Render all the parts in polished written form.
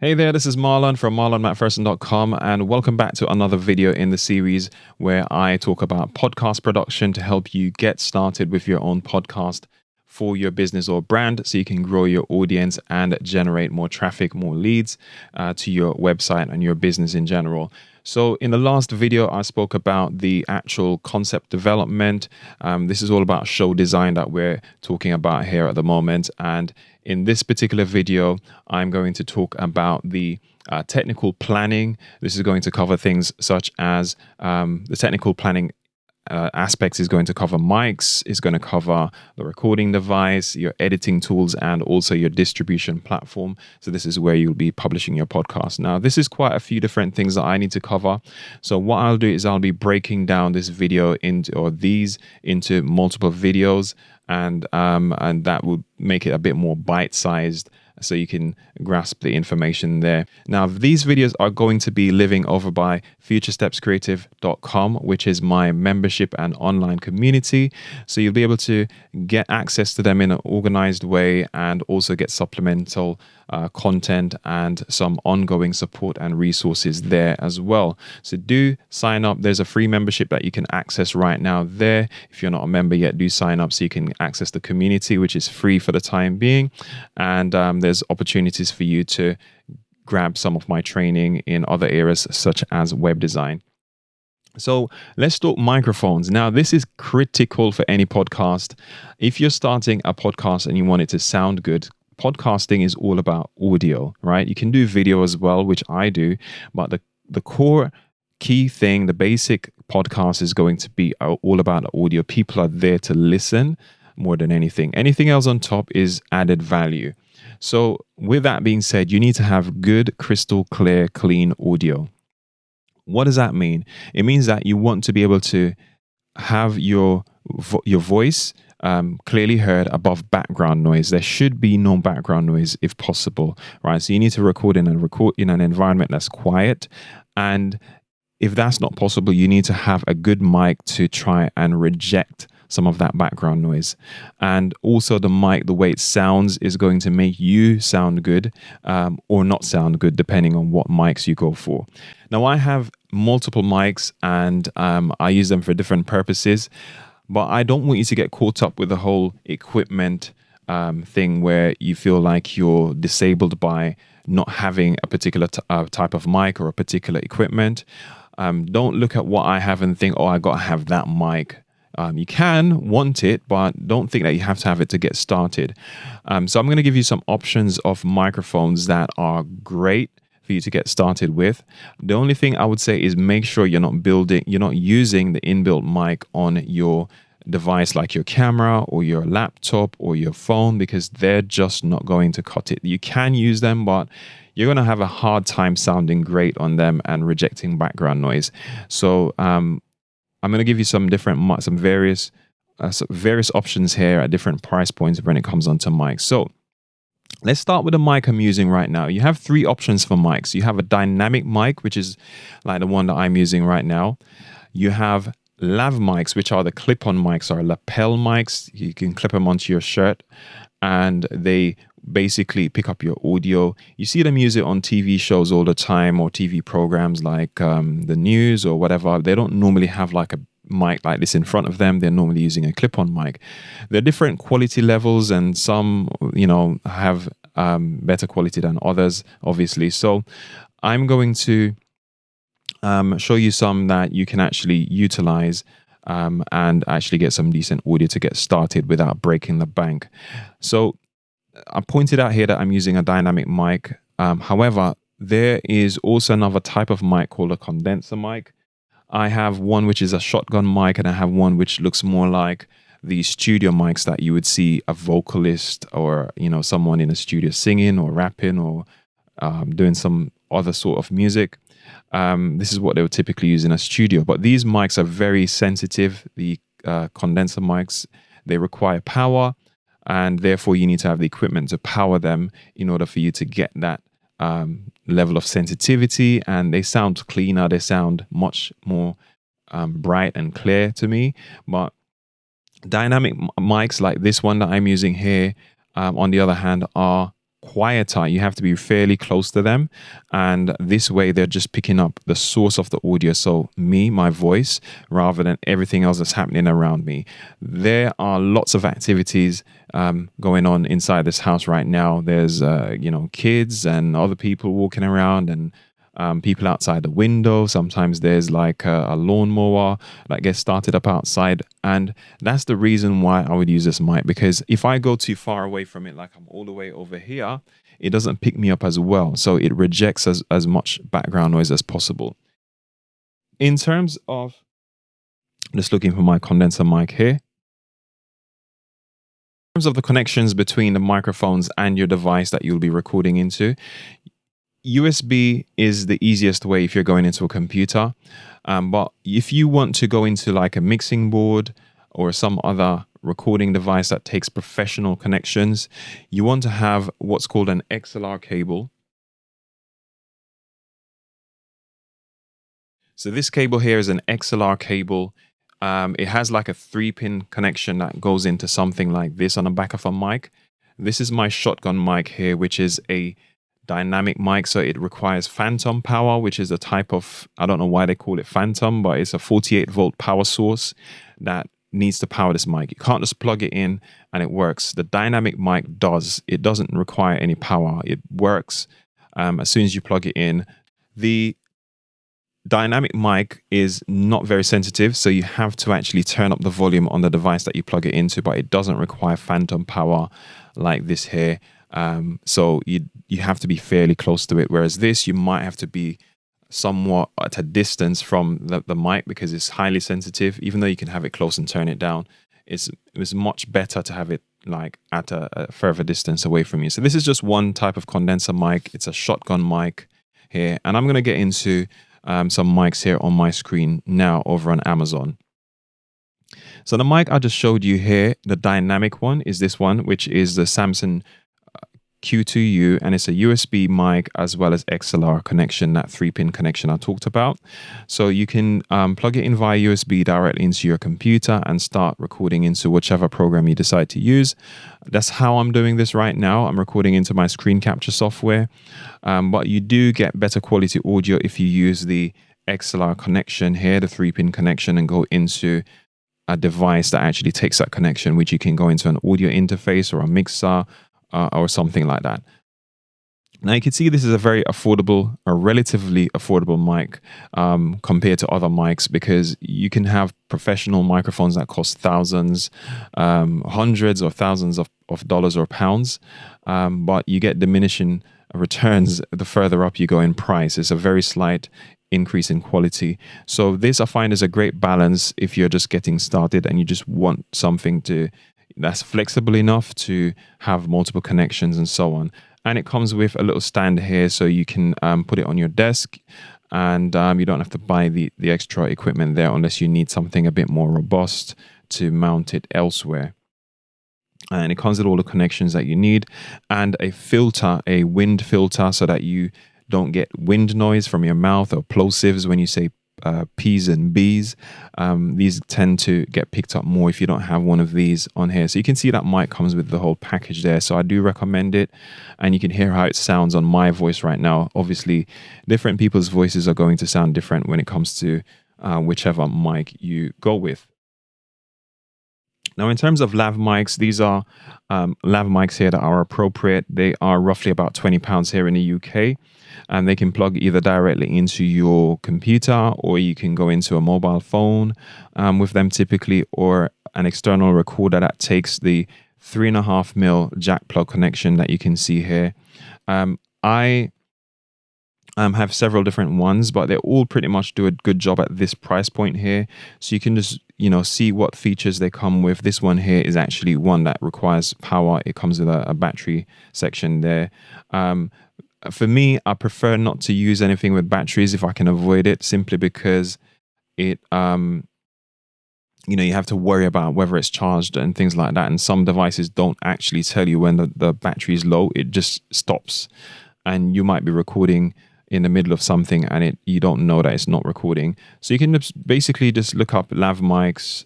Hey there, this is Marlon from marlonmcpherson.com, and welcome back to another video in the series where I talk about podcast production to help you get started with your own podcast for your business or brand so you can grow your audience and generate more traffic, more leads to your website and your business in general. So in the last video, I spoke about the actual concept development. This is all about show design that we're talking about here at the moment. And in this particular video, I'm going to talk about the technical planning. This is going to cover things such as the technical planning aspects is going to cover mics, is going to cover the recording device, your editing tools, and also your distribution platform. So this is where you'll be publishing your podcast. Now, this is quite a few different things that I need to cover. So what I'll do is I'll be breaking down this video into multiple videos, and that will make it a bit more bite-sized so you can grasp the information there. Now, these videos are going to be living over by futurestepscreative.com, which is my membership and online community. So you'll be able to get access to them in an organized way and also get supplemental content and some ongoing support and resources there as well. So do sign up. There's a free membership that you can access right now there. If you're not a member yet, do sign up so you can access the community, which is free for the time being. And there's opportunities for you to grab some of my training in other areas such as web design. So let's talk microphones. Now, this is critical for any podcast. If you're starting a podcast and you want it to sound good, podcasting is all about audio, right? You can do video as well, which I do, but the core key thing, the basic podcast is going to be all about audio. People are there to listen more than anything. Anything else on top is added value. So with that being said, you need to have good, crystal clear, clean audio. What does that mean? It means that you want to be able to have your voice clearly heard above background noise. There should be no background noise if possible, right? So you need to record in an environment that's quiet. And if that's not possible, you need to have a good mic to try and reject some of that background noise. And also the mic, the way it sounds is going to make you sound good or not sound good, depending on what mics you go for. Now, I have multiple mics and I use them for different purposes, but I don't want you to get caught up with the whole equipment thing where you feel like you're disabled by not having a particular type of mic or a particular equipment. Don't look at what I have and think, oh, I got to have that mic. You can want it, but don't think that you have to have it to get started. So I'm going to give you some options of microphones that are great for you to get started with. The only thing I would say is make sure you're not using the inbuilt mic on your device like your camera or your laptop or your phone, because they're just not going to cut it. You can use them, but you're going to have a hard time sounding great on them and rejecting background noise. So I'm going to give you some various options here at different price points when it comes onto mics. So let's start with the mic I'm using right now. You have three options for mics. You have a dynamic mic, which is like the one that I'm using right now. You have Lav Mics, which are the clip-on mics or lapel mics. You can clip them onto your shirt and they basically pick up your audio. You see them use it on TV shows all the time or TV programs like the news or whatever. They don't normally have like a mic like this in front of them. They're normally using a clip-on mic. There are different quality levels and some, have better quality than others, obviously. So I'm going to show you some that you can actually utilize and actually get some decent audio to get started without breaking the bank. So I pointed out here that I'm using a dynamic mic. However, there is also another type of mic called a condenser mic. I have one which is a shotgun mic, and I have one which looks more like the studio mics that you would see a vocalist or someone in a studio singing or rapping or doing some other sort of music. This is what they would typically use in a studio. But these mics are very sensitive. The condenser mics, they require power, and therefore you need to have the equipment to power them in order for you to get that level of sensitivity. And they sound cleaner. They sound much more bright and clear to me. But dynamic mics like this one that I'm using here, on the other hand, are quieter, you have to be fairly close to them. And this way, they're just picking up the source of the audio. So me, my voice, rather than everything else that's happening around me. There are lots of activities going on inside this house right now. There's, kids and other people walking around, and people outside the window. Sometimes there's like a lawnmower that gets started up outside. And that's the reason why I would use this mic, because if I go too far away from it, like I'm all the way over here, it doesn't pick me up as well. So it rejects as much background noise as possible. In terms of, just looking for my condenser mic here. In terms of the connections between the microphones and your device that you'll be recording into, USB is the easiest way if you're going into a computer. But if you want to go into like a mixing board or some other recording device that takes professional connections, you want to have what's called an XLR cable. So this cable here is an XLR cable. It has like a 3-pin connection that goes into something like this on the back of a mic. This is my shotgun mic here, which is a dynamic mic, so it requires phantom power, which is a type of, I don't know why they call it phantom, but it's a 48-volt power source that needs to power this mic. You can't just plug it in and it works. The dynamic mic does. It doesn't require any power. It works as soon as you plug it in. The dynamic mic is not very sensitive, so you have to actually turn up the volume on the device that you plug it into, but it doesn't require phantom power like this here. So you have to be fairly close to it, whereas this, you might have to be somewhat at a distance from the mic because it's highly sensitive. Even though you can have it close and turn it down, it's much better to have it like at a further distance away from you. So this is just one type of condenser mic. It's a shotgun mic here, and I'm going to get into some mics here on my screen now over on Amazon. So the mic I just showed you here, the dynamic one, is this one, which is the Samson Q2U, and it's a USB mic as well as XLR connection, that 3-pin connection I talked about. So you can plug it in via USB directly into your computer and start recording into whichever program you decide to use. That's how I'm doing this right now. I'm recording into my screen capture software, but you do get better quality audio if you use the XLR connection here, the 3-pin connection, and go into a device that actually takes that connection, which you can go into an audio interface or a mixer or something like that. Now you can see this is a very affordable, a relatively affordable mic compared to other mics, because you can have professional microphones that cost thousands, hundreds or thousands of dollars or pounds, but you get diminishing returns the further up you go in price. It's a very slight increase in quality. So this, I find, is a great balance if you're just getting started and you just want something that's flexible enough to have multiple connections and so on. And it comes with a little stand here, so you can put it on your desk, and you don't have to buy the extra equipment there unless you need something a bit more robust to mount it elsewhere. And it comes with all the connections that you need, and a filter, a wind filter, so that you don't get wind noise from your mouth or plosives when you say P's and B's. These tend to get picked up more if you don't have one of these on here. So you can see that mic comes with the whole package there. So I do recommend it, and you can hear how it sounds on my voice right now. Obviously, different people's voices are going to sound different when it comes to whichever mic you go with. Now, in terms of lav mics, these are lav mics here that are appropriate. They are roughly about £20 here in the UK, and they can plug either directly into your computer, or you can go into a mobile phone with them typically, or an external recorder that takes the 3.5mm jack plug connection that you can see here. I have several different ones, but they all pretty much do a good job at this price point here. So you can just, see what features they come with. This one here is actually one that requires power. It comes with a battery section there. For me, I prefer not to use anything with batteries if I can avoid it, simply because it, you have to worry about whether it's charged and things like that. And some devices don't actually tell you when the battery is low. It just stops, and you might be recording in the middle of something and you don't know that it's not recording. So you can basically just look up Lav Mics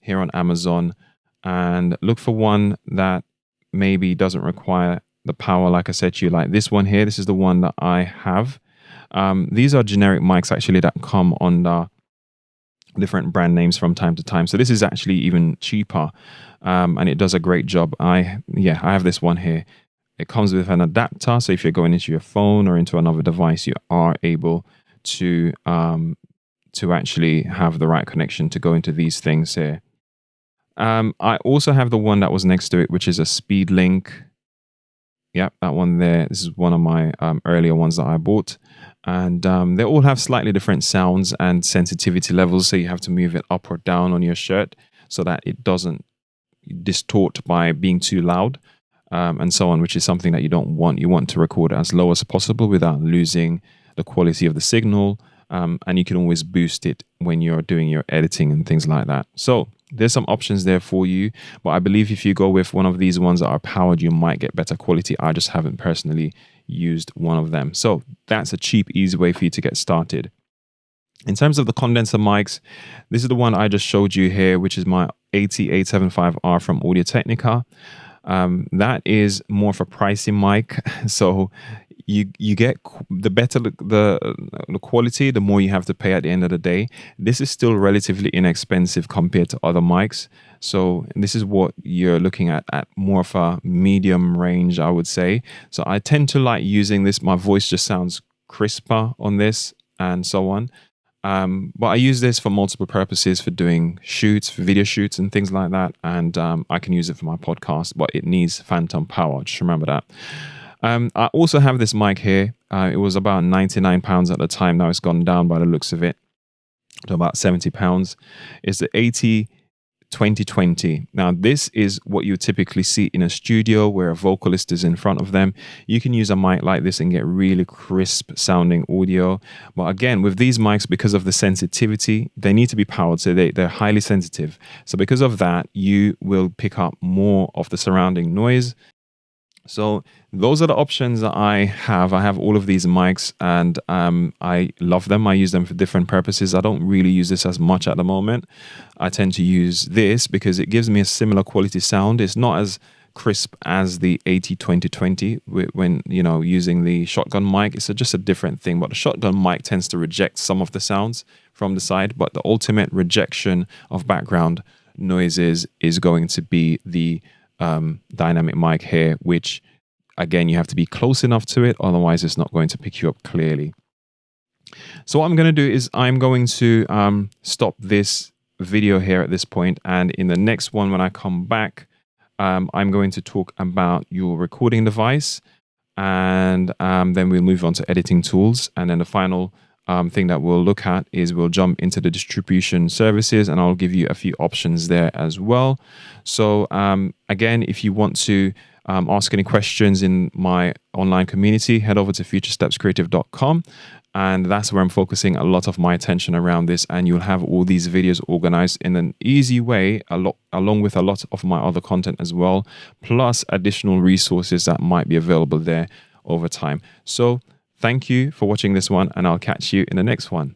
here on Amazon and look for one that maybe doesn't require the power, like I said to you, like this one here, this is the one that I have. These are generic mics actually that come under different brand names from time to time. So this is actually even cheaper, and it does a great job. I have this one here. It comes with an adapter, so if you're going into your phone or into another device, you are able to actually have the right connection to go into these things here. I also have the one that was next to it, which is a Speed Link. Yep, that one there. This is one of my earlier ones that I bought. And they all have slightly different sounds and sensitivity levels. So you have to move it up or down on your shirt so that it doesn't distort by being too loud, and so on, which is something that you don't want. You want to record as low as possible without losing the quality of the signal. And you can always boost it when you're doing your editing and things like that. So there's some options there for you, but I believe if you go with one of these ones that are powered, you might get better quality. I just haven't personally used one of them. So that's a cheap, easy way for you to get started. In terms of the condenser mics, this is the one I just showed you here, which is my AT875R from Audio-Technica. That is more of a pricey mic. So you get the better the quality, the more you have to pay at the end of the day. This is still relatively inexpensive compared to other mics. So this is what you're looking at more of a medium range, I would say. So I tend to like using this. My voice just sounds crisper on this and so on. But I use this for multiple purposes, for doing shoots, for video shoots and things like that. And I can use it for my podcast, but it needs phantom power. Just remember that. I also have this mic here. It was about £99 at the time. Now it's gone down by the looks of it to about £70. It's the AT2020. Now this is what you typically see in a studio where a vocalist is in front of them. You can use a mic like this and get really crisp sounding audio. But again, with these mics, because of the sensitivity, they need to be powered, so they're highly sensitive. So because of that, you will pick up more of the surrounding noise. So those are the options that I have. I have all of these mics, and I love them. I use them for different purposes. I don't really use this as much at the moment. I tend to use this because it gives me a similar quality sound. It's not as crisp as the AT2020 when, you know, using the shotgun mic. It's just a different thing, but the shotgun mic tends to reject some of the sounds from the side, but the ultimate rejection of background noises is going to be the dynamic mic here, which again, you have to be close enough to it, otherwise it's not going to pick you up clearly. So what I'm going to do is I'm going to stop this video here at this point, and in the next one, when I come back, I'm going to talk about your recording device, and then we'll move on to editing tools, and then the final thing that we'll look at is we'll jump into the distribution services, and I'll give you a few options there as well. So again, if you want to ask any questions in my online community, head over to futurestepscreative.com, and that's where I'm focusing a lot of my attention around this, and you'll have all these videos organized in an easy way, along with a lot of my other content as well, plus additional resources that might be available there over time. So thank you for watching this one, and I'll catch you in the next one.